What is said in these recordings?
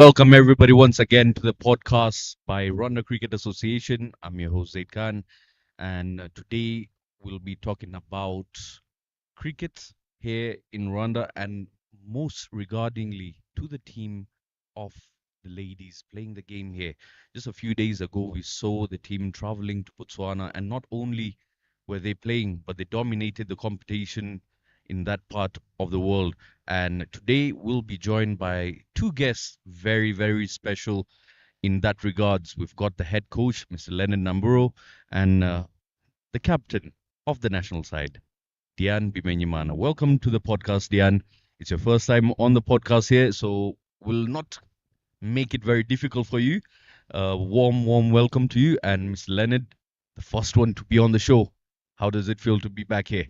Welcome everybody once again to the podcast by Rwanda Cricket Association. I'm your host Zaid Khan, and today we'll be talking about cricket here in Rwanda and most regardingly to the team of the ladies playing the game here. Just a few days ago, we saw the team traveling to Botswana, and not only were they playing, but they dominated the competition in that part of the world. And today we'll be joined by two guests, very, very special in that regards. We've got the head coach, Mr. Leonard Namburo, and the captain of the national side, Dian Bimenyimana. Welcome to the podcast, Dian. It's your first time on the podcast here, so we'll not make it very difficult for you. Warm welcome to you. And Mr. Leonard, the first one to be on the show. How does it feel to be back here?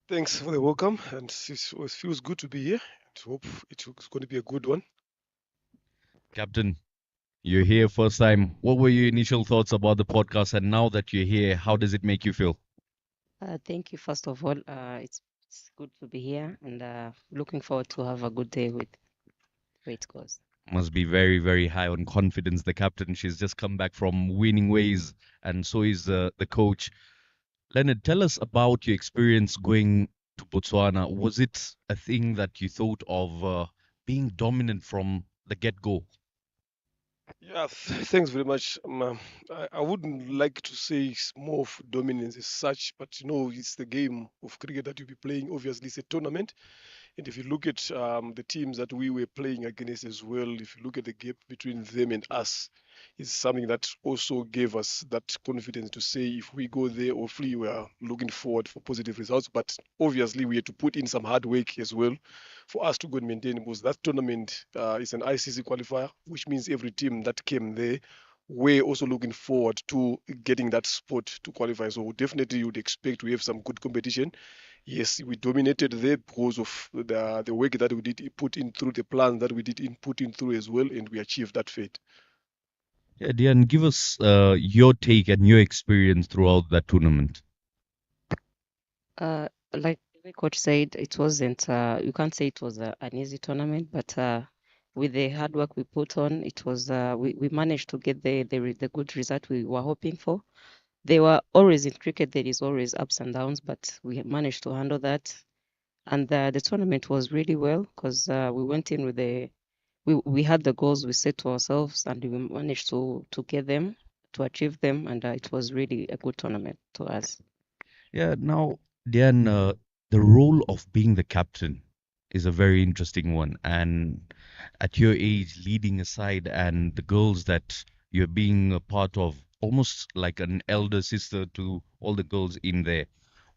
Thanks for the welcome, and it feels good to be here. I hope it's going to be a good one. Captain, you're here first time. What were your initial thoughts about the podcast? And now that you're here, how does it make you feel? Thank you, first of all. It's good to be here and looking forward to have a good day with Great Cause. Must be very, very high on confidence. The captain, she's just come back from winning ways, and so is the coach. Leonard, tell us about your experience going to Botswana. Was it a thing that you thought of being dominant from the get-go? Yeah, thanks very much. I wouldn't like to say it's more of dominance as such, but it's the game of cricket that you'll be playing. Obviously, it's a tournament. And if you look at the teams that we were playing against as well, if you look at the gap between them and us, it's something that also gave us that confidence to say if we go there, hopefully we are looking forward for positive results. But obviously, we had to put in some hard work as well for us to go and maintain because that tournament is an ICC qualifier, which means every team that came there we're also looking forward to getting that spot to qualify. So definitely you would expect we have some good competition. Yes, we dominated there because of the work that we did put in through the plan that we did put in through as well, and we achieved that fate. Yeah, Dian, give us your take and your experience throughout that tournament. Like the coach said, it wasn't, you can't say it was an easy tournament, but with the hard work we put on, it was, we managed to get the good result we were hoping for. There were always in cricket, there is always ups and downs, but we managed to handle that. And the tournament was really well because we went in with we had the goals we set to ourselves and we managed to get them, to achieve them, and it was really a good tournament to us. Yeah, now, Dian, the role of being the captain is a very interesting one. And at your age, leading a side and the girls that you're being a part of, almost like an elder sister to all the girls in there.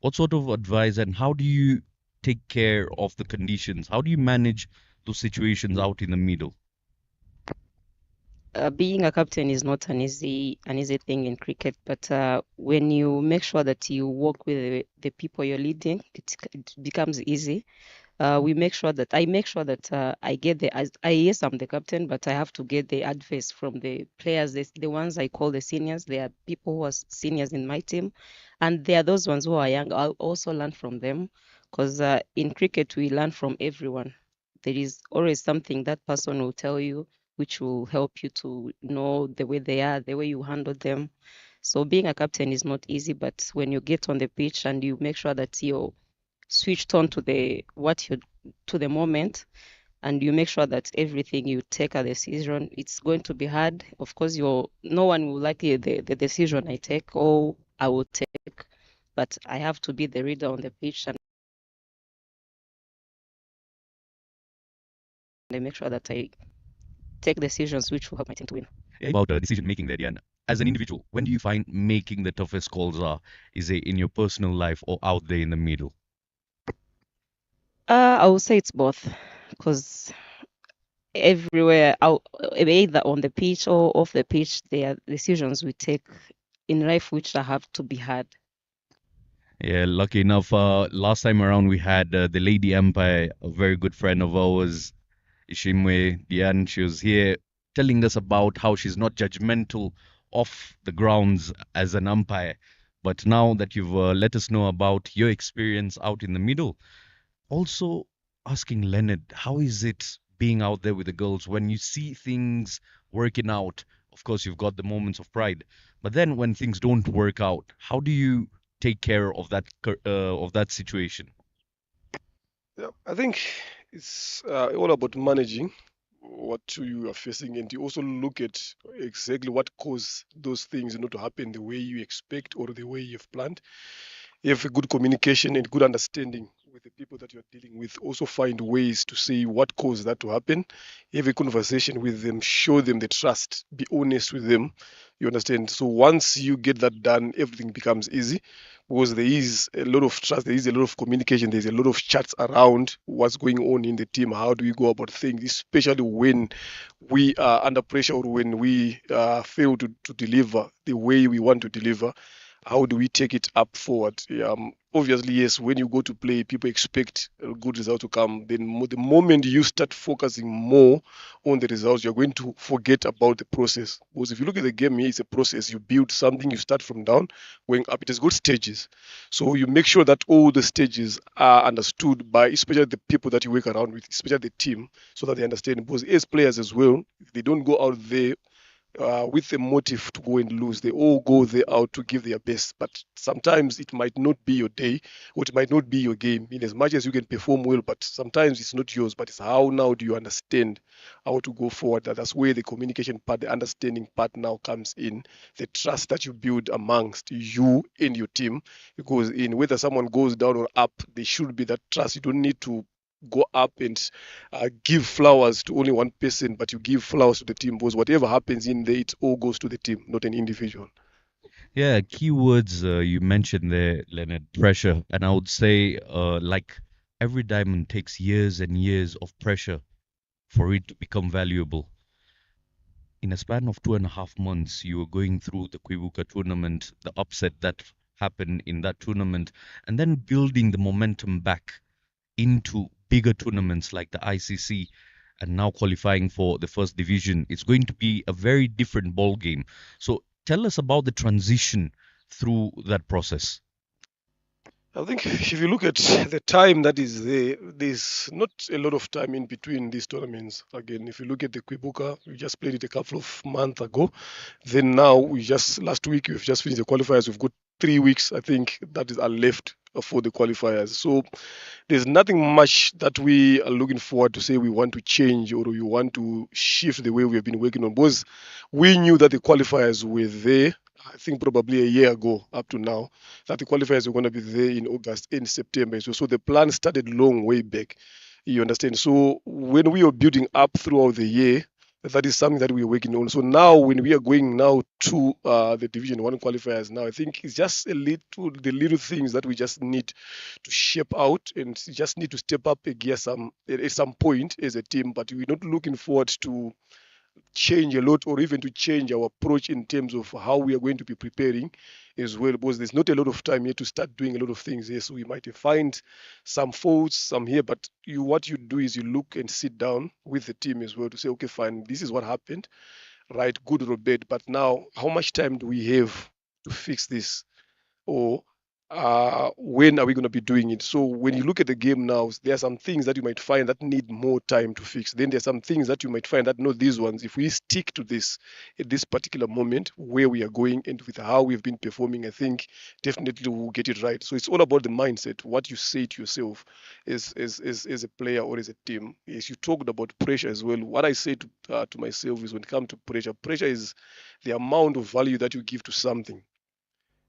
What sort of advice and how do you take care of the conditions? How do you manage those situations out in the middle? Being a captain is not an easy thing in cricket, but when you make sure that you work with the people you're leading, it becomes easy. I make sure that I get yes, I'm the captain, but I have to get the advice from the players, the ones I call the seniors. They are people who are seniors in my team, and they are those ones who are young. I'll also learn from them because in cricket we learn from everyone. There is always something that person will tell you which will help you to know the way they are, the way you handle them. So being a captain is not easy, but when you get on the pitch and you make sure that you're switched on to the moment and you make sure that everything you take a decision, it's going to be hard. Of course, no one will like the decision I take or I will take, but I have to be the leader on the pitch and I make sure that I take decisions which will help my team to win. Yeah, about decision making there, Dian. As an individual, when do you find making the toughest calls are? Is it in your personal life or out there in the middle? I will say it's both because everywhere, either on the pitch or off the pitch, there are decisions we take in life which have to be hard. Yeah, lucky enough, last time around we had the Lady Empire, a very good friend of ours, Ishimwe Dian. She was here telling us about how she's not judgmental off the grounds as an umpire. But now that you've let us know about your experience out in the middle, also asking Leonard, how is it being out there with the girls, when you see things working out, of course you've got the moments of pride. But then when things don't work out, how do you take care of that situation? Yeah, I think it's all about managing what you are facing, and you also look at exactly what caused those things not to happen the way you expect or the way you've planned. You have a good communication and good understanding with the people that you're dealing with. Also find ways to say what caused that to happen. Have a conversation with them, show them the trust, be honest with them. You understand? So once you get that done, everything becomes easy because there is a lot of trust, there is a lot of communication, there's a lot of chats around what's going on in the team. How do we go about things, especially when we are under pressure or when we fail to deliver the way we want to deliver. How do we take it up forward? Obviously, yes, when you go to play, people expect a good result to come. Then the moment you start focusing more on the results, you're going to forget about the process. Because if you look at the game here, it's a process. You build something, you start from down, going up. It has good stages. So you make sure that all the stages are understood by especially the people that you work around with, especially the team, so that they understand. Because as players as well, if they don't go out there with a motive to go and lose. They all go there out to give their best, but sometimes it might not be your day or it might not be your game. In as much as you can perform well, but sometimes it's not yours. But it's how now do you understand how to go forward? That's where the communication part, the understanding part now comes in. The trust that you build amongst you and your team, because in whether someone goes down or up, there should be that trust. You don't need to go up and give flowers to only one person, but you give flowers to the team because whatever happens in there, it all goes to the team, not an individual. Yeah, keywords you mentioned there, Leonard, pressure. And I would say, like every diamond takes years and years of pressure for it to become valuable. In a span of 2.5 months, you were going through the Kwibuka tournament, the upset that happened in that tournament, and then building the momentum back into bigger tournaments like the ICC and now qualifying for the first division. It's going to be a very different ball game. So tell us about the transition through that process. I think if you look at the time that is there, there's not a lot of time in between these tournaments. Again, if you look at the Kwibuka, we just played it a couple of months ago. Then now we just last week we've just finished the qualifiers. We've got 3 weeks, I think, that is are left for the qualifiers. So there's nothing much that we are looking forward to say we want to change or we want to shift the way we have been working on. Because we knew that the qualifiers were there. I think probably a year ago up to now that the qualifiers were going to be there in August, in September. So the plan started long way back. You understand? So when we were building up throughout the year, that is something that we're working on. So now when we are going now to the Division One qualifiers now, I think it's just the little things that we just need to shape out and just need to step up a gear at some point as a team. But we're not looking forward to change a lot or even to change our approach in terms of how we are going to be preparing as well, because there's not a lot of time here to start doing a lot of things. Yes, we might find some faults, some here, but what you do is you look and sit down with the team as well to say, okay, fine, this is what happened, right, good or bad, but now how much time do we have to fix this? Or when are we going to be doing it? So when you look at the game now, there are some things that you might find that need more time to fix. Then there's some things that you might find that no, these ones, if we stick to this at this particular moment where we are going and with how we've been performing, I think definitely we'll get it right. So it's all about the mindset, what you say to yourself as a player or as a team. Yes, you talked about pressure as well. What I say to myself is when it comes to pressure is the amount of value that you give to something.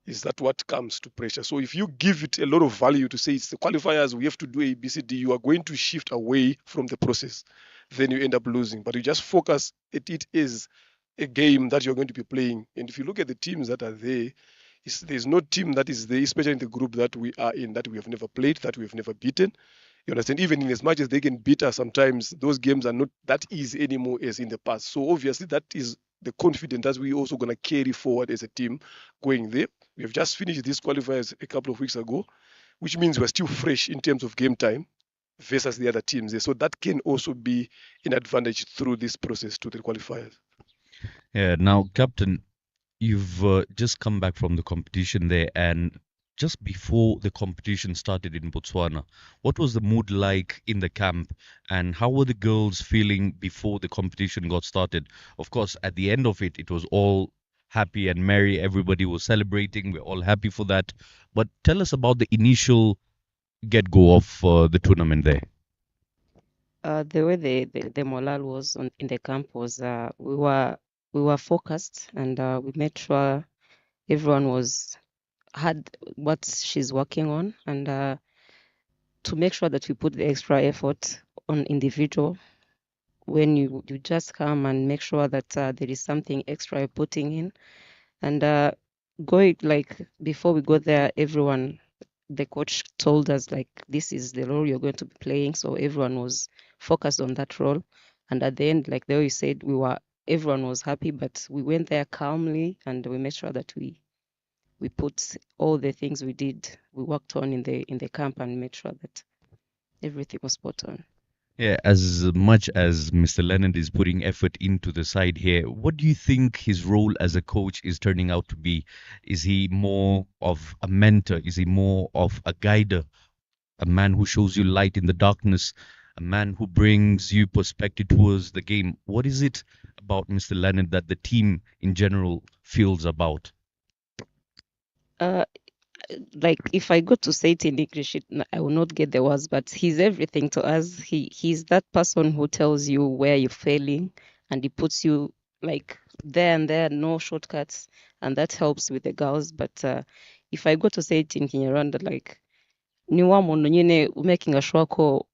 Is that what comes to pressure? So if you give it a lot of value to say it's the qualifiers, we have to do A, B, C, D, you are going to shift away from the process. Then you end up losing. But you just focus at it as a game that you're going to be playing. And if you look at the teams that are there, there's no team that is there, especially in the group that we are in, that we have never played, that we have never beaten. You understand? Even in as much as they can beat us, sometimes those games are not that easy anymore as in the past. So obviously that is the confidence that we also going to carry forward as a team going there. We have just finished these qualifiers a couple of weeks ago, which means we're still fresh in terms of game time versus the other teams there. So that can also be an advantage through this process to the qualifiers. Yeah, now, Captain, you've just come back from the competition there, and just before the competition started in Botswana, what was the mood like in the camp, and how were the girls feeling before the competition got started? Of course, at the end of it, it was all happy and merry. Everybody was celebrating. We're all happy for that. But tell us about the initial get go of the tournament there. The way the morale was in the camp was we were focused, and we made sure everyone was had what she's working on, and to make sure that we put the extra effort on individual. When you just come and make sure that there is something extra you're putting in, and going like before we go there, everyone, the coach told us like this is the role you're going to be playing, so everyone was focused on that role. And at the end, like they always said, everyone was happy, but we went there calmly and we made sure that we put all the things we worked on in the camp and made sure that everything was spot on. Yeah, as much as Mr. Leonard is putting effort into the side here, what do you think his role as a coach is turning out to be? Is he more of a mentor? Is he more of a guider? A man who shows you light in the darkness? A man who brings you perspective towards the game? What is it about Mr. Leonard that the team in general feels about? uh like if I go to say it in English, I will not get the words, but he's everything to us. He's that person who tells you where you're failing, and he puts you like there and there, no shortcuts, and that helps with the girls. But if I go to say it in Kinyarwanda, like ni wa muntu nyine making sure ko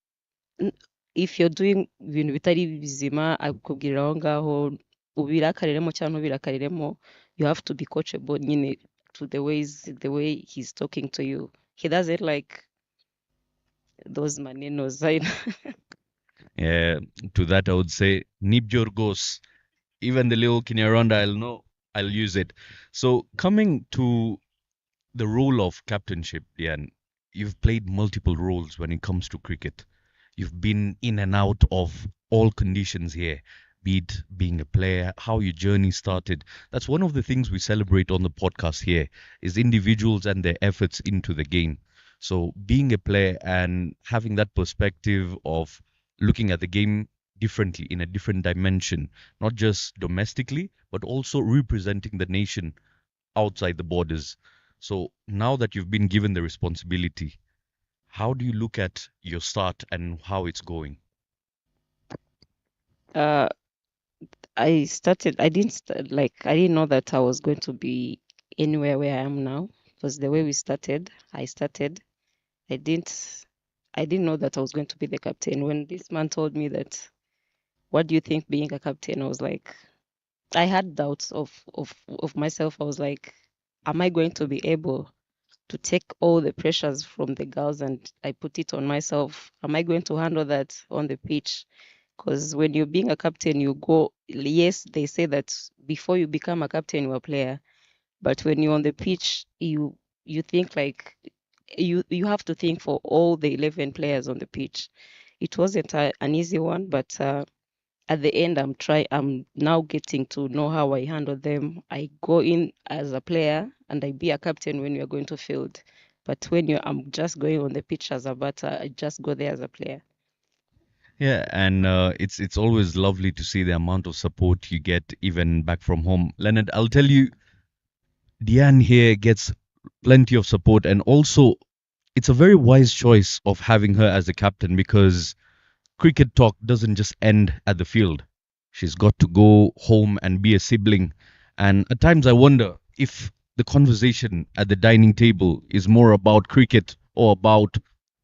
if you're doing ibintu bitari bizima akubwira aho ngaho ubirakariremo cyangwa ntubirakariremo, you have to be coachable nyine to the way he's talking to you. He doesn't like those manenos. Yeah, to that I would say, Nibjorgos. Even the little Kinyarwanda, I'll know, I'll use it. So coming to the role of captainship, Diane, you've played multiple roles when it comes to cricket. You've been in and out of all conditions here, be it being a player, how your journey started. That's one of the things we celebrate on the podcast here is individuals and their efforts into the game. So being a player and having that perspective of looking at the game differently in a different dimension, not just domestically, but also representing the nation outside the borders. So now that you've been given the responsibility, how do you look at your start and how it's going? uh, I didn't know that I was going to be anywhere where I am now, because the way I started, I didn't, I didn't know that I was going to be the captain. When this man told me that, what do you think being a captain? I was like, I had doubts of myself. I was like, am I going to be able to take all the pressures from the girls and I put it on myself? Am I going to handle that on the pitch? Because when you're being a captain, you go, yes, they say that before you become a captain, you're a player. But when you're on the pitch, you think like you have to think for all the 11 players on the pitch. It wasn't an easy one, but at the end I'm now getting to know how I handle them. I go in as a player and I be a captain when you're going to field. But when I'm just going on the pitch as a batter, I just go there as a player. Yeah, and it's always lovely to see the amount of support you get even back from home. Leonard, I'll tell you, Diane here gets plenty of support, and also it's a very wise choice of having her as the captain because cricket talk doesn't just end at the field. She's got to go home and be a sibling. And at times I wonder if the conversation at the dining table is more about cricket or about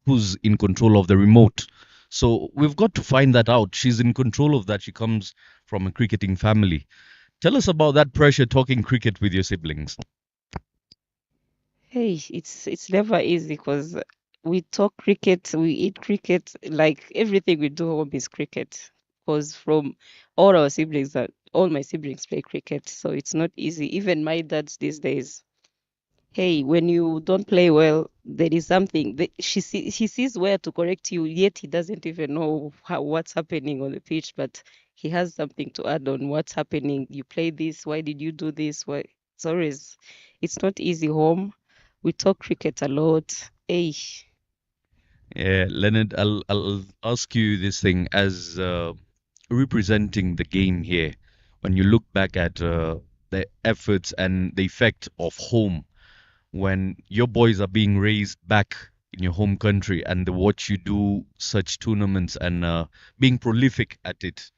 who's in control of the remote. So we've got to find that out. She's in control of that. She comes from a cricketing family. Tell us about that pressure talking cricket with your siblings. Hey, it's never easy because we talk cricket, we eat cricket, like everything we do home is cricket. Because from all my siblings play cricket, so it's not easy. Even my dad's these days. Hey, when you don't play well, there is something that he sees where to correct you, yet he doesn't even know what's happening on the pitch, but he has something to add on what's happening. You play this, why did you do this? Why? It's not easy home, We talk cricket a lot. Hey, Yeah, Leonard, I'll ask you this thing as representing the game here. When you look back at the efforts and the effect of home, when your boys are being raised back in your home country and they watch you do such tournaments and being prolific at it,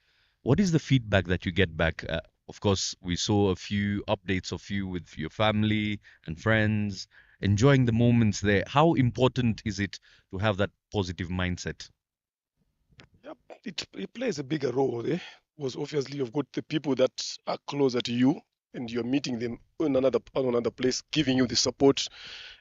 what is the feedback that you get back? Of course, we saw a few updates of you with your family and friends, enjoying the moments there. How important is it to have that positive mindset? Yep, it plays a bigger role, eh? Because obviously you've got the people that are closer to you, and you're meeting them on another place, giving you the support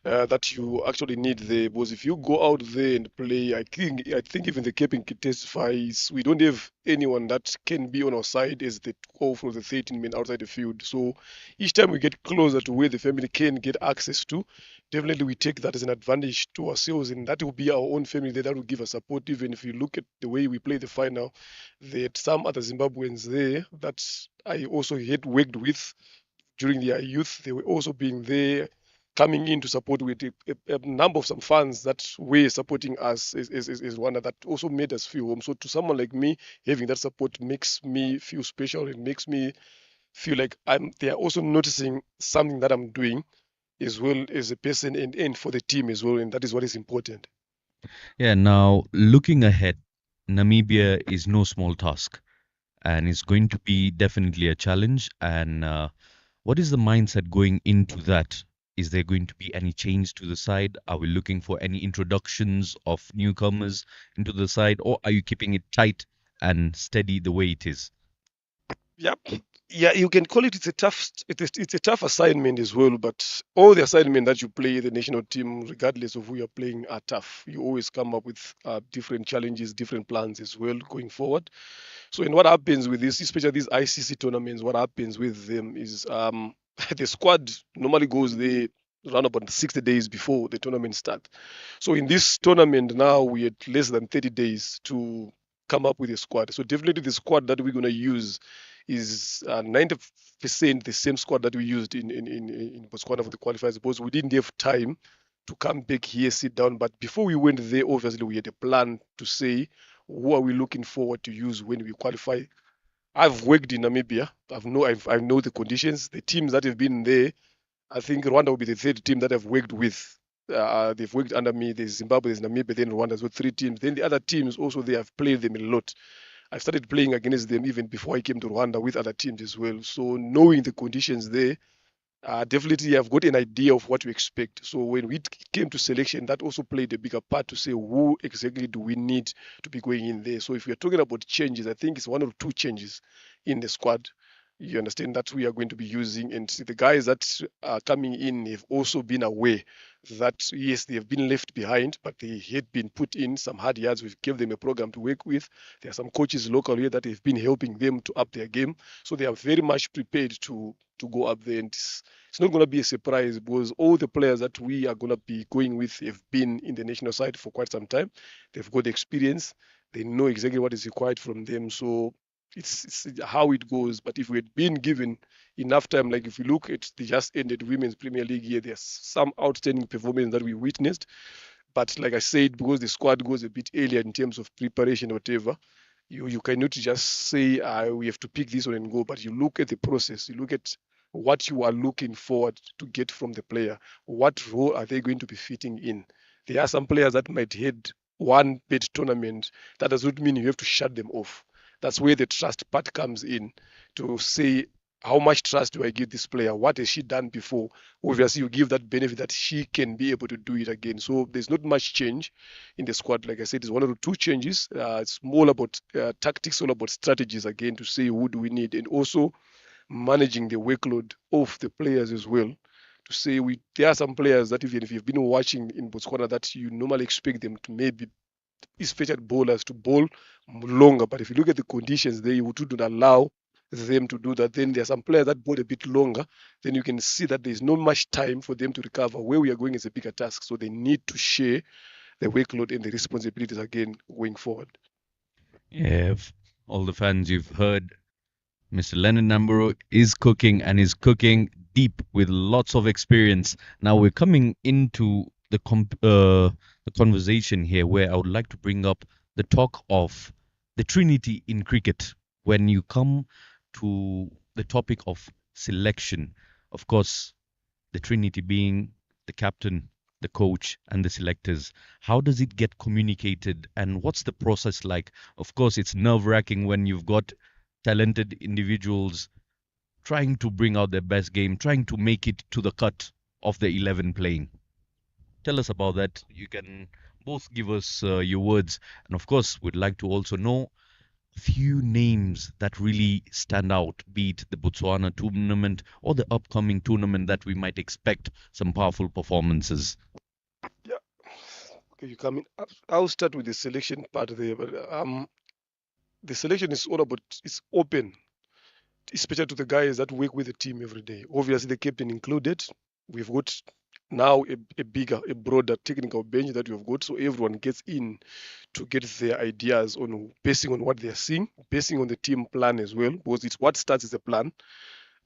that you actually need there. Because if you go out there and play, I think even the captain can testifies we don't have anyone that can be on our side as the 12 or the 13 men outside the field. So each time we get closer to where the family can get access to, definitely we take that as an advantage to ourselves, and that will be our own family there that will give us support. Even if you look at the way we play the final, there are some other Zimbabweans there that I also had worked with during their youth. They were also being there, coming in to support with a number of some fans that were supporting us as Rwanda, that also made us feel home. So to someone like me, having that support makes me feel special. It makes me feel like they are also noticing something that I'm doing as well as a person, and for the team as well, and that is what is important. Yeah, now looking ahead, Namibia is no small task and it's going to be definitely a challenge. And what is the mindset going into that? Is there going to be any change to the side? Are we looking for any introductions of newcomers into the side, or are you keeping it tight and steady the way it is? Yep. Yeah, you can call it. It's a tough assignment as well. But all the assignment that you play the national team, regardless of who you're playing, are tough. You always come up with different challenges, different plans as well going forward. So, and what happens with this, especially these ICC tournaments, what happens with them is the squad normally goes there around about 60 days before the tournament start. So in this tournament now, we had less than 30 days to come up with a squad. So definitely the squad that we're going to use is 90% the same squad that we used in Botswana for the qualifiers, because we didn't have time to come back here, sit down. But before we went there, obviously we had a plan to say who are we looking forward to use when we qualify. I've worked in Namibia. I know the conditions. The teams that have been there, I think Rwanda will be the third team that I've worked with. They've worked under me. There's Zimbabwe, there's Namibia, then Rwanda. So three teams. Then the other teams also, they have played them a lot. I started playing against them even before I came to Rwanda with other teams as well. So knowing the conditions there, definitely I've got an idea of what to expect. So when we came to selection, that also played a bigger part to say who exactly do we need to be going in there. So if we are talking about changes, I think it's one or two changes in the squad. You understand that we are going to be using, and the guys that are coming in have also been aware that yes, they have been left behind, but they had been put in some hard yards. We've given them a program to work with. There are some coaches locally that have been helping them to up their game, so they are very much prepared to go up there. And it's not going to be a surprise because all the players that we are going to be going with have been in the national side for quite some time. They've got experience. They know exactly what is required from them. So it's how it goes. But if we had been given enough time, like if we look at the just ended Women's Premier League here, there's some outstanding performance that we witnessed. But like I said, because the squad goes a bit earlier in terms of preparation or whatever, you cannot just say we have to pick this one and go. But you look at the process. You look at what you are looking forward to get from the player. What role are they going to be fitting in? There are some players that might head one bad tournament. That does not mean you have to shut them off. That's where the trust part comes in, to say how much trust do I give this player? What has she done before? Obviously, you give that benefit that she can be able to do it again. So there's not much change in the squad. Like I said, it's one or two changes. It's more about tactics, all about strategies again, to say who do we need, and also managing the workload of the players as well. To say there are some players that even if you've been watching in Botswana, that you normally expect them to maybe especially bowlers to bowl longer. But if you look at the conditions there, you would not allow them to do that. Then there are some players that bowl a bit longer. Then you can see that there's not much time for them to recover. Where we are going is a bigger task. So they need to share the workload and the responsibilities again going forward. Yeah, all the fans you've heard Mr. Leonard Namburo is cooking and is cooking deep with lots of experience. Now we're coming into the conversation here where I would like to bring up the talk of the Trinity in cricket. When you come to the topic of selection, of course, the Trinity being the captain, the coach, and the selectors. How does it get communicated, and what's the process like? Of course, it's nerve wracking when you've got talented individuals trying to bring out their best game, trying to make it to the cut of the 11 playing. Tell us about that. You can both give us your words, and of course, we'd like to also know a few names that really stand out, be it the Botswana tournament or the upcoming tournament that we might expect some powerful performances. Yeah. Okay, you come in. I'll start with the selection part there, but the selection is all about it's open, especially to the guys that work with the team every day. Obviously, the captain included. We've got now a bigger, a broader technical bench that we've got, so everyone gets in to get their ideas on basing on what they're seeing, basing on the team plan as well, because it's what starts as a plan.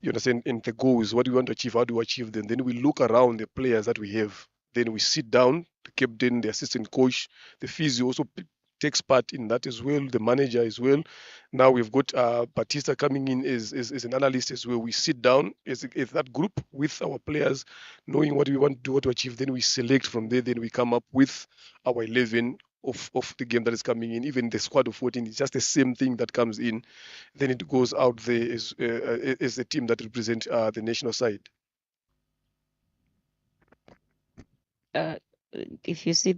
You understand? And the goals, what do we want to achieve, how do we achieve them? Then we look around the players that we have. Then we sit down, the captain, the assistant coach, the physio also takes part in that as well, the manager as well. Now we've got Batista coming in as an analyst as well. We sit down as that group with our players, knowing what we want to do, what to achieve. Then we select from there. Then we come up with our 11 of the game that is coming in. Even the squad of 14, it's just the same thing that comes in. Then it goes out there as the team that represent the national side. Uh, if you see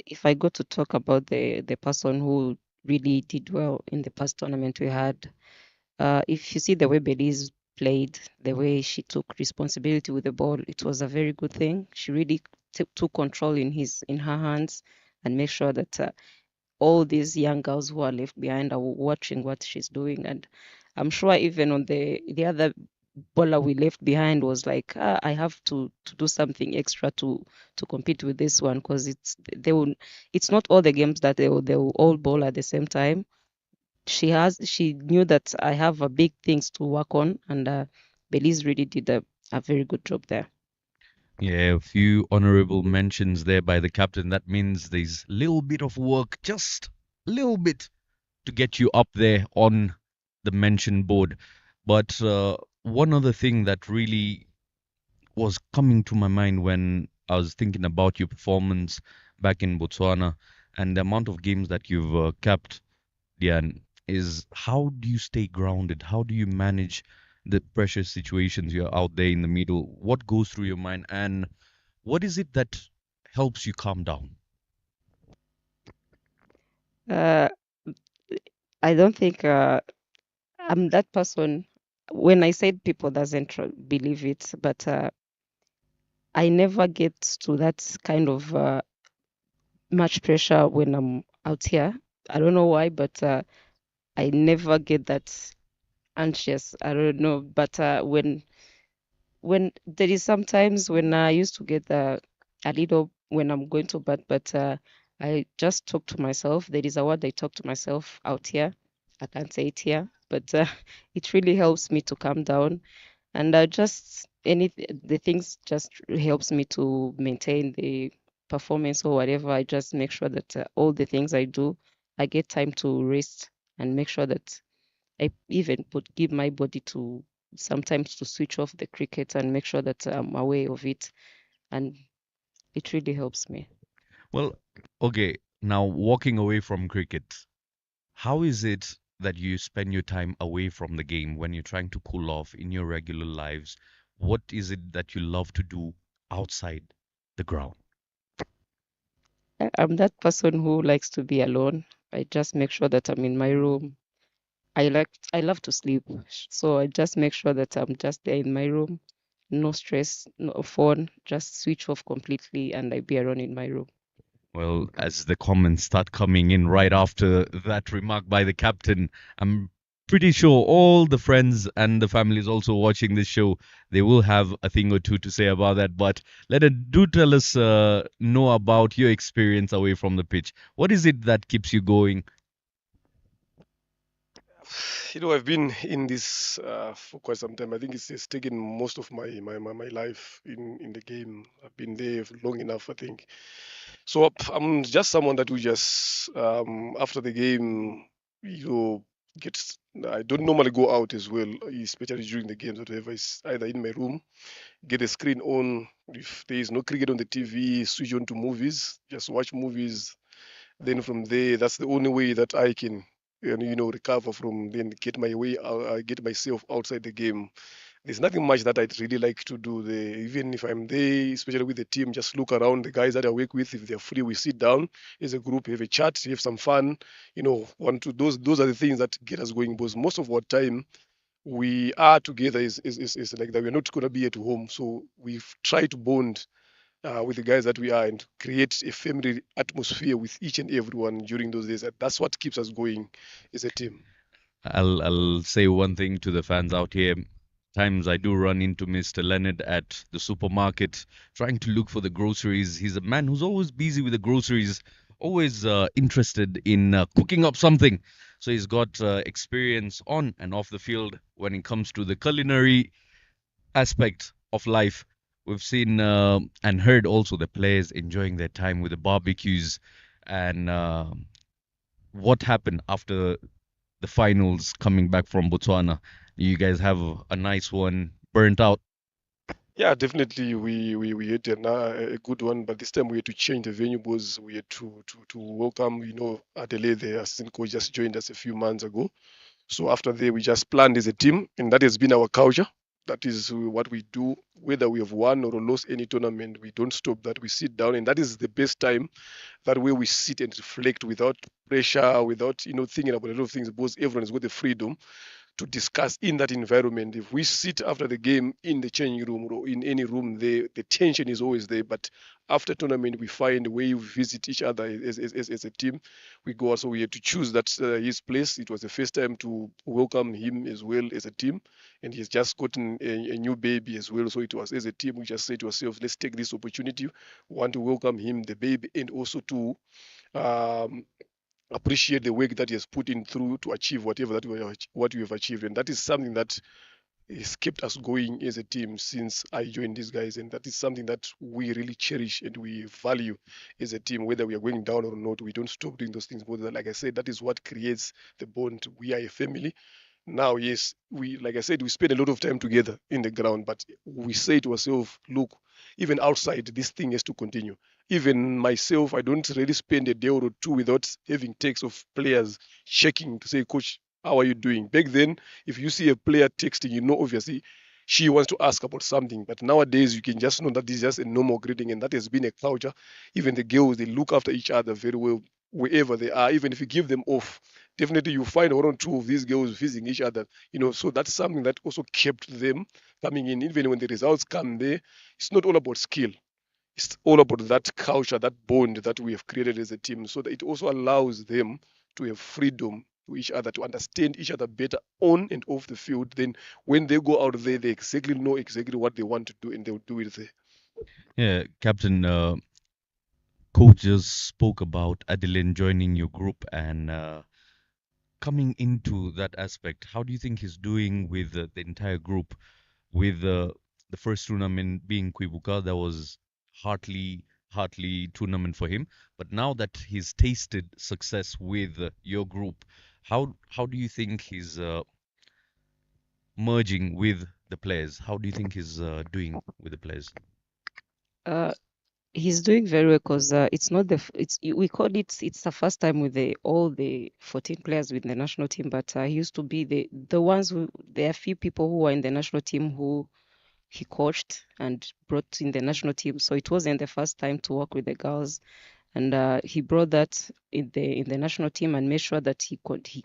if I go to talk about the person who really did well in the past tournament we had, if you see the way Belize played, the way she took responsibility with the ball, it was a very good thing. She really took control in her hands and make sure that all these young girls who are left behind are watching what she's doing. And I'm sure even on the other bowler we left behind was like, I have to do something extra to compete with this one because it's not all the games that they will all bowl at the same time. She knew that I have a big things to work on, and Belize really did a very good job there. Yeah, a few honorable mentions there by the captain. That means there's a little bit of work, just a little bit, to get you up there on the mention board. But one other thing that really was coming to my mind when I was thinking about your performance back in Botswana and the amount of games that you've capped, Diane, is how do you stay grounded? How do you manage the pressure situations you're out there in the middle? What goes through your mind, and what is it that helps you calm down? Uh, I don't think I'm that person. When I said people doesn't believe it, but I never get to that kind of much pressure when I'm out here. I don't know why, but I never get that anxious. I don't know, but when there is sometimes when I used to get a little when I'm going to bed, but I just talk to myself. There is a word I talk to myself out here. I can't say it here, but it really helps me to calm down. And just the things just helps me to maintain the performance or whatever. I just make sure that all the things I do, I get time to rest and make sure that I even put give my body to sometimes to switch off the cricket and make sure that I'm aware of it, and it really helps me. Well, okay, now walking away from cricket, how is it that you spend your time away from the game when you're trying to cool off in your regular lives? What is it that you love to do outside the ground? I'm that person who likes to be alone. I just make sure that I'm in my room. I love to sleep, so I just make sure that I'm just there in my room. No stress, no phone, just switch off completely, and I be alone in my room. Well, as the comments start coming in right after that remark by the captain, I'm pretty sure all the friends and the families also watching this show, they will have a thing or two to say about that. But do tell us, know about your experience away from the pitch. What is it that keeps you going? I've been in this for quite some time. I think it's taken most of my life in the game. I've been there for long enough, I think. So I'm just someone that will just after the game, you know, gets. I don't normally go out as well, especially during the games. Whatever, it's either in my room, get a screen on. If there is no cricket on the TV, switch on to movies. Just watch movies. Then from there, that's the only way that I can, recover from. Then get my way, get myself outside the game. There's nothing much that I'd really like to do there. Even if I'm there, especially with the team, just look around the guys that I work with. If they're free, we sit down as a group, have a chat, have some fun. Want to those are the things that get us going. Because most of our time we are together is like that. We're not gonna be at home, so we've tried to bond with the guys that we are and create a family atmosphere with each and everyone during those days. That's what keeps us going as a team. I'll say one thing to the fans out here. Times I do run into Mr. Leonard at the supermarket trying to look for the groceries. He's a man who's always busy with the groceries, always interested in cooking up something. So he's got experience on and off the field when it comes to the culinary aspect of life. We've seen and heard also the players enjoying their time with the barbecues and what happened after the finals coming back from Botswana. You guys have a nice one burnt out. Yeah, definitely. We had a good one, but this time we had to change the venue because we had to welcome, Adele, the assistant coach, just joined us a few months ago. So after that, we just planned as a team, and that has been our culture. That is what we do, whether we have won or lost any tournament. We don't stop that. We sit down, and that is the best time. That way, we sit and reflect without pressure, without thinking about a lot of things, because everyone has got the freedom to discuss in that environment. If we sit after the game in the changing room or in any room there, the tension is always there. But after tournament, we find a way we visit each other as a team. We go, so we had to choose that his place. It was the first time to welcome him as well as a team. And he's just gotten a new baby as well. So it was as a team, we just said to ourselves, let's take this opportunity. We want to welcome him, the baby, and also to um, appreciate the work that he has put in through to achieve whatever what we have achieved, and that is something that has kept us going as a team since I joined these guys, and that is something that we really cherish and we value as a team. Whether we are going down or not, we don't stop doing those things. But like I said, that is what creates the bond. We are a family. Now, yes, we like I said, we spend a lot of time together in the ground, but we say to ourselves, look, even outside, this thing has to continue. Even myself, I don't really spend a day or two without having texts of players checking to say, Coach, how are you doing? Back then, if you see a player texting, obviously she wants to ask about something. But nowadays, you can just know that this is just a normal greeting, and that has been a culture. Even the girls, they look after each other very well wherever they are. Even if you give them off, definitely you find one or two of these girls visiting each other. So that's something that also kept them coming in. Even when the results come there, it's not all about skill. It's all about that culture, that bond that we have created as a team, so that it also allows them to have freedom to each other, to understand each other better on and off the field. Then when they go out there, they exactly know exactly what they want to do, and they'll do it there. Yeah, Captain, coach just spoke about Adeline joining your group and coming into that aspect. How do you think he's doing with the entire group? With the first tournament being Kwibuka, that was heartily tournament for him. But now that he's tasted success with your group, how do you think he's merging with the players? How do you think he's doing with the players? Uh, he's doing very well because it's not we called it's the first time with the all the 14 players with the national team, but he used to be the ones who there are few people who are in the national team who he coached and brought in the national team. So it wasn't the first time to work with the girls, and he brought that in the national team and made sure that he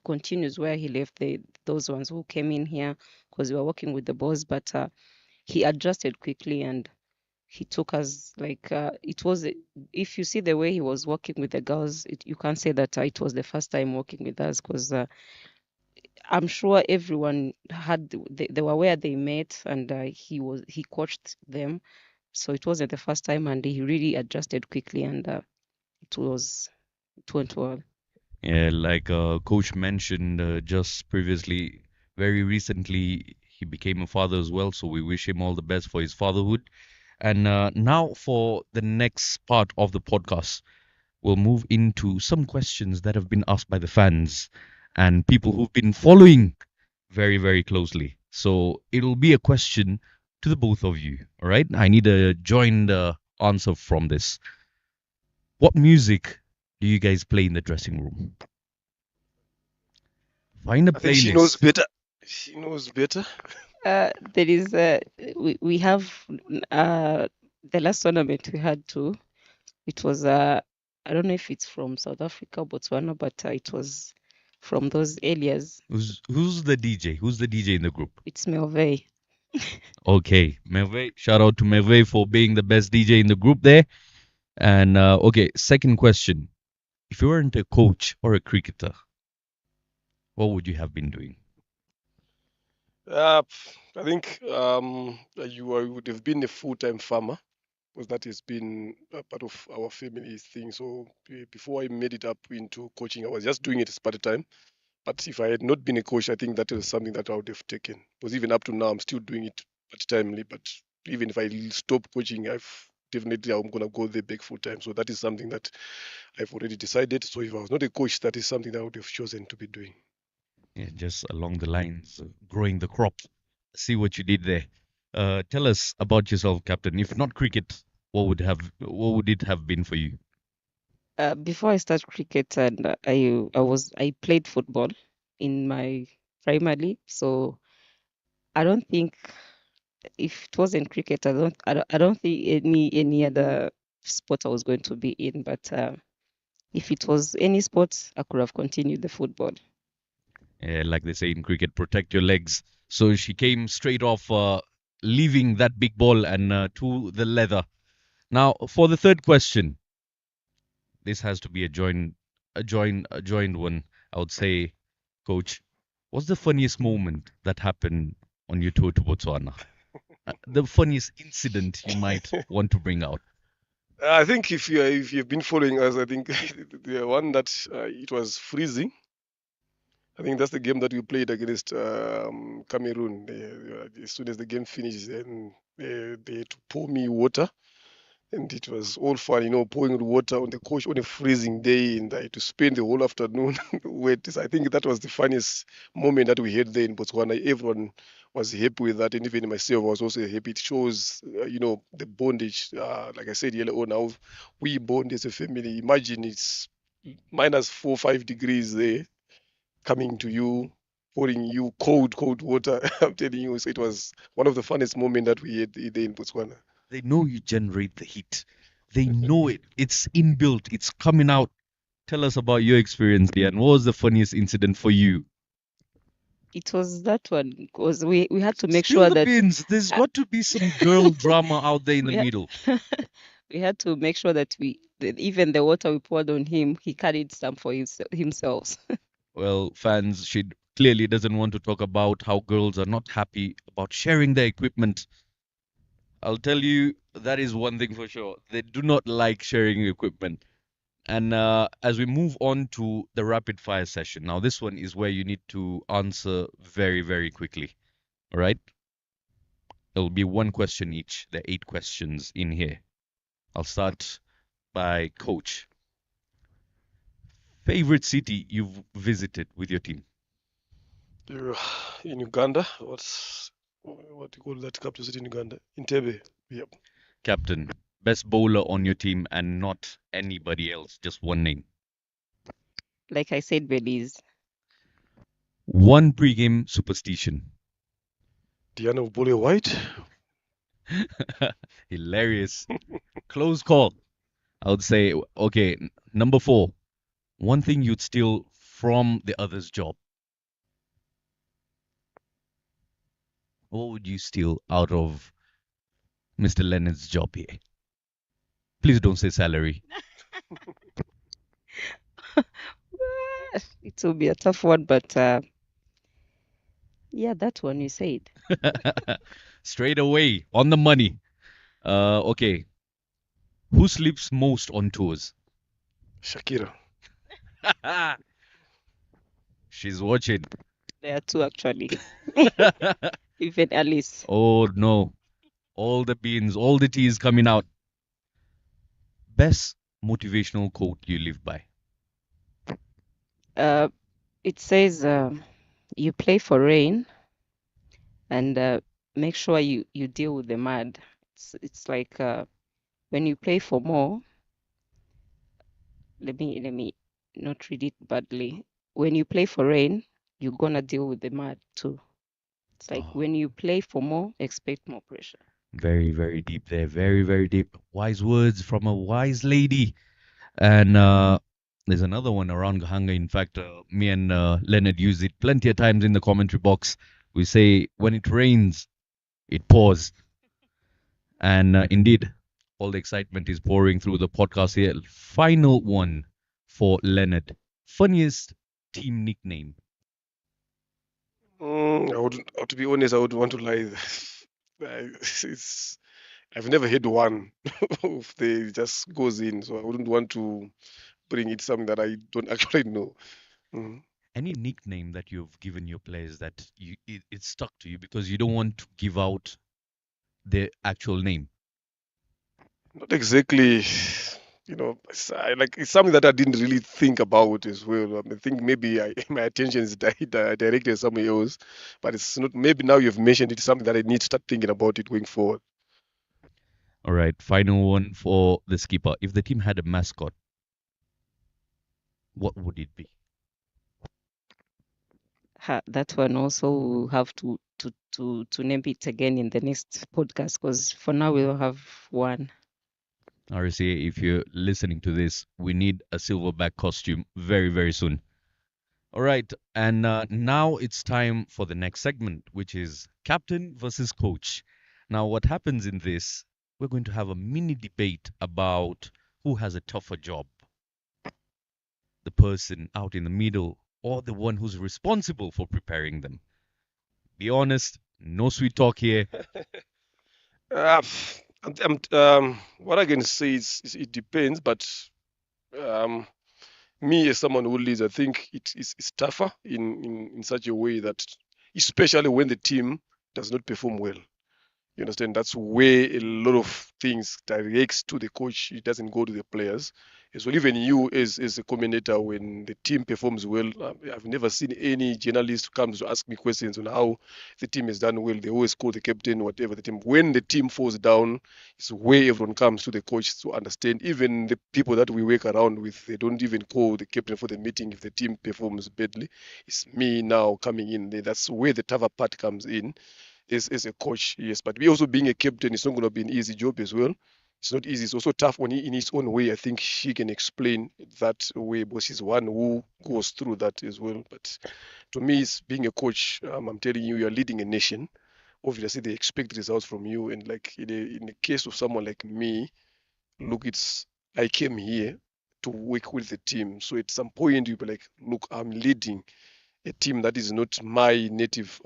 continues where he left those ones who came in here because we were working with the boys, but he adjusted quickly and he took us like it was if you see the way he was working with the girls, you can't say that it was the first time working with us because I'm sure everyone they were where they met and he coached them, so it wasn't the first time and he really adjusted quickly and it went well. Yeah, like Coach mentioned just previously, very recently he became a father as well. So we wish him all the best for his fatherhood. And now for the next part of the podcast, we'll move into some questions that have been asked by the fans and people who've been following very, very closely. So it'll be a question to the both of you. All right. I need a joined answer from this. What music do you guys play in the dressing room? Find a I think she knows playlist. better. She knows better. There is we have uh the last tournament we had too. It was I don't know if it's from South Africa or Botswana, but it was from those areas. Who's the DJ? Who's the DJ in the group? It's Melvey. Okay, Merve. Shout out to Merve for being the best DJ in the group there. And okay, second question. If you weren't a coach or a cricketer, what would you have been doing? I think would have been a full-time farmer because that has been a part of our family thing. So before I made it up into coaching, I was just doing it as part-time. But if I had not been a coach, I think that is something that I would have taken. Because even up to now, I'm still doing it part-timely. But even if I stop coaching, I'm gonna go there back full time. So that is something that I've already decided. So if I was not a coach, that is something that I would have chosen to be doing. Yeah, just along the lines of growing the crop. See what you did there. Tell us about yourself, Captain. If not cricket, what would it have been for you? Before I started cricket, and I played football in my primary, so I don't think if it wasn't cricket, I don't think any other sport I was going to be in. But if it was any sport, I could have continued the football. Like they say in cricket, protect your legs. So she came straight off, leaving that big ball and to the leather. Now, for the third question, this has to be a joined one. I would say, Coach, what's the funniest moment that happened on your tour to Botswana? The funniest incident you might want to bring out. I think if you've been following us, I think the one that it was freezing. I think that's the game that we played against Cameroon. As soon as the game finished, and they had to pour me water, and it was all fun, pouring water on the coach on a freezing day, and I had to spend the whole afternoon wet. I think that was the funniest moment that we had there in Botswana. Everyone was happy with that, and even myself was also happy. It shows, the bondage. Like I said earlier on, how we bond as a family. Imagine it's minus 4, 5 degrees there coming to you, pouring you cold, cold water. I'm telling you, so it was one of the funnest moments that we had there in Botswana. They know you generate the heat. They know it. It's inbuilt. It's coming out. Tell us about your experience, Diane. What was the funniest incident for you? It was that one because we had to make Spill sure the that beans. There's uh, got to be some girl drama out there in the we had, middle. we had to make sure that even the water we poured on him, he carried some for himself. Well, fans, she clearly doesn't want to talk about how girls are not happy about sharing their equipment. I'll tell you, that is one thing for sure. They do not like sharing equipment. And as we move on to the rapid fire session, now this one is where you need to answer very, very quickly. All right? It'll be one question each. There are 8 questions in here. I'll start by Coach. Favorite city you've visited with your team? You're in Uganda. What do you call that capital city in Uganda? Entebbe. Yep. Captain. Best bowler on your team and not anybody else, just one name. Like I said, Belize. One pre-game superstition. Diana Bole White. Hilarious. Close call. I would say, okay, number 4. One thing you'd steal from the other's job. What would you steal out of Mr. Leonard's job here? Please don't say salary. It will be a tough one, but yeah, that one you said. Straight away, on the money. Okay. Who sleeps most on tours? Shakira. She's watching. There are two actually. Even Alice. Oh no. All the beans, all the tea is coming out. Best motivational quote you live by. Uh, it says you play for rain and make sure you deal with the mud. It's like when you play for more. Let me not read it badly. When you play for rain, you're gonna deal with the mud too. It's like Oh, when you play for more, expect more pressure. very, very deep there. Very, very deep. Wise words from a wise lady. And there's another one around Gahanga. In fact, me and Leonard use it plenty of times in the commentary box. We say, when it rains, it pours. And indeed, all the excitement is pouring through the podcast here. Final one for Leonard. Funniest team nickname. I wouldn't, to be honest, I would want to lie. It's, I've never had one if they just goes in, so I wouldn't want to bring it something that I don't actually know. Mm. Any nickname that you've given your players that it stuck to you because you don't want to give out their actual name. Not exactly, it's something that I didn't really think about as well. I think maybe my attention is directed somewhere else, but it's not. Maybe now you've mentioned it, something that I need to start thinking about it going forward. All right, final one for the skipper. If the team had a mascot, what would it be? That one also we'll have to name it again in the next podcast because for now we don't have one. RSA, if you're listening to this, we need a silverback costume very, very soon. All right, and now it's time for the next segment, which is captain versus coach. Now, what happens in this, we're going to have a mini debate about who has a tougher job, the person out in the middle or the one who's responsible for preparing them. Be honest, no sweet talk here. Uh, what I can say is it depends, but um, me as someone who leads, I think it's tougher in such a way that, especially when the team does not perform well. You understand? That's where a lot of things directs to the coach. It doesn't go to the players. So even you as a commentator, when the team performs well, I've never seen any journalist who comes to ask me questions on how the team has done well. They always call the captain, whatever the team. When the team falls down, it's where everyone comes to the coach to understand. Even the people that we work around with, they don't even call the captain for the meeting if the team performs badly. It's me now coming in there. That's where the tougher part comes in as a coach, yes. But we also being a captain, it's not going to be an easy job as well. It's not easy. It's also tough when he, in his own way. I think she can explain that way, but she's one who goes through that as well. But to me, it's being a coach. I'm telling you, you're leading a nation. Obviously, they expect results from you. And like in the case of someone like me, look, it's I came here to work with the team. So at some point, you'll be like, look, I'm leading a team that is not my native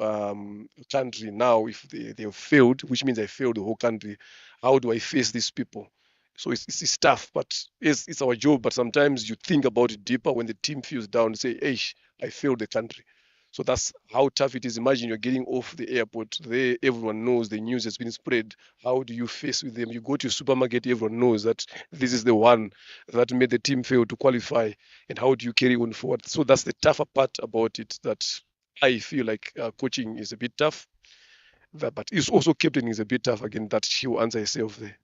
country now. If they have failed, which means I failed the whole country, how do I face these people? So it's tough, but it's our job. But sometimes you think about it deeper when the team feels down and say, hey, I failed the country. So that's how tough it is. Imagine you're getting off the airport. There, everyone knows the news has been spread. How do you face with them? You go to a supermarket, everyone knows that this is the one that made the team fail to qualify. And how do you carry on forward? So that's the tougher part about it. That I feel like coaching is a bit tough. But it's also captain is a bit tough. Again, that she will answer herself there.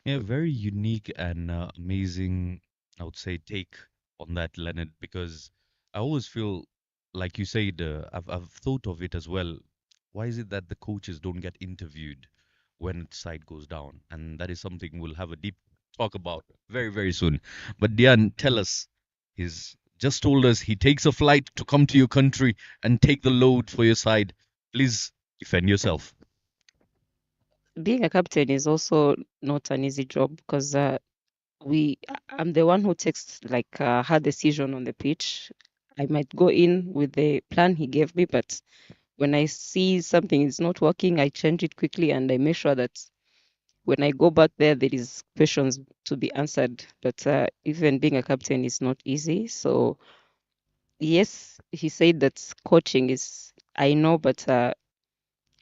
Yeah, very unique and amazing, I would say, take on that, Leonard, because I always feel, like you said, I've thought of it as well. Why is it that the coaches don't get interviewed when side goes down? And that is something we'll have a deep talk about very, very soon. But Dian, tell us, he's just told us he takes a flight to come to your country and take the load for your side. Please defend yourself. Being a captain is also not an easy job because I'm the one who takes like hard decision on the pitch. I might go in with the plan he gave me, but when I see something is not working, I change it quickly and I make sure that when I go back there is questions to be answered. But even being a captain is not easy. So Yes, he said that coaching is, I know, but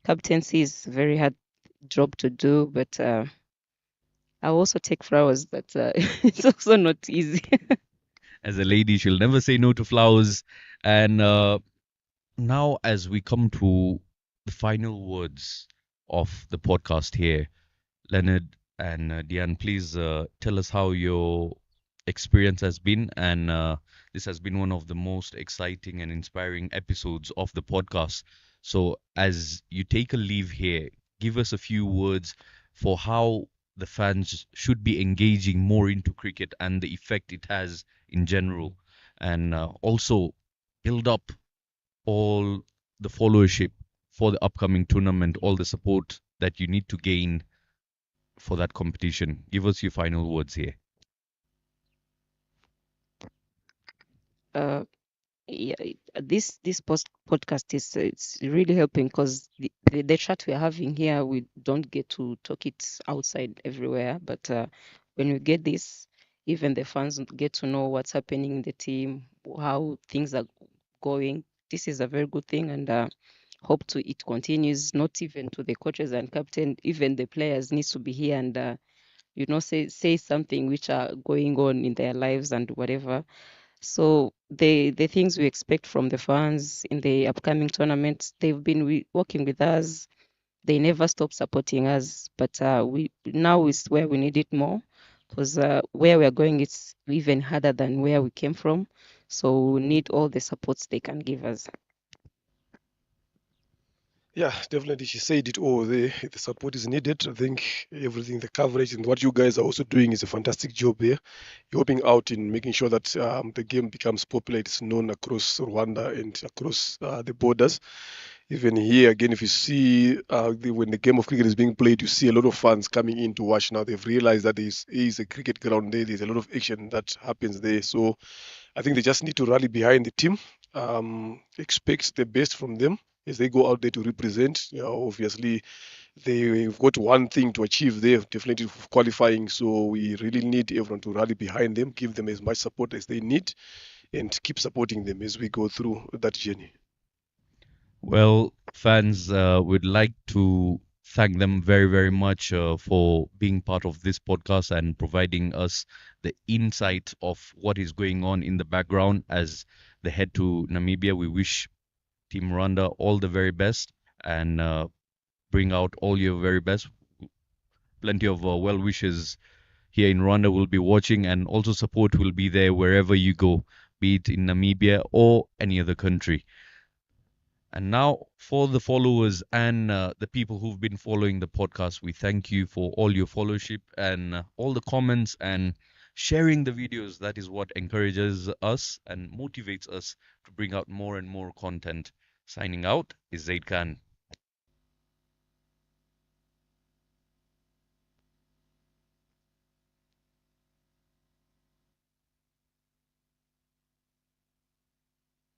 captaincy is very hard job to do. But I also take flowers, but it's also not easy. As a lady, she'll never say no to flowers. And now, as we come to the final words of the podcast here, Leonard and Diane, please tell us how your experience has been. And this has been one of the most exciting and inspiring episodes of the podcast. So, as you take a leave here, give us a few words for how the fans should be engaging more into cricket and the effect it has in general. And also build up all the followership for the upcoming tournament, all the support that you need to gain for that competition. Give us your final words here. uh, yeah, this podcast is it's really helping because the chat we're having here, we don't get to talk it outside everywhere, but when we get this, even the fans get to know what's happening in the team, how things are going. This is a very good thing, and hope to it continues. Not even to the coaches and captain, even the players needs to be here and say something which are going on in their lives and whatever. So the things we expect from the fans in the upcoming tournament, they've been working with us. They never stop supporting us, but we now is where we need it more because where we are going is even harder than where we came from. So we need all the supports they can give us. Yeah, definitely. She said it all. The support is needed. I think everything, the coverage, and what you guys are also doing is a fantastic job there. You're helping out in making sure that the game becomes popular. It's known across Rwanda and across the borders. Even here, again, if you see when the game of cricket is being played, you see a lot of fans coming in to watch now. They've realized that there is a cricket ground there. There's a lot of action that happens there. So I think they just need to rally behind the team, expect the best from them as they go out there to represent. Obviously, they've got one thing to achieve there, definitely qualifying. So we really need everyone to rally behind them, give them as much support as they need, and keep supporting them as we go through that journey. Well, fans would like to thank them very, very much for being part of this podcast and providing us the insight of what is going on in the background as they head to Namibia. We wish Team Rwanda all the very best and bring out all your very best. Plenty of well wishes here in Rwanda will be watching, and also support will be there wherever you go, be it in Namibia or any other country. And now, for the followers and the people who've been following the podcast, we thank you for all your followership and all the comments and sharing the videos. That is what encourages us and motivates us to bring out more and more content. Signing out is Zaid Khan.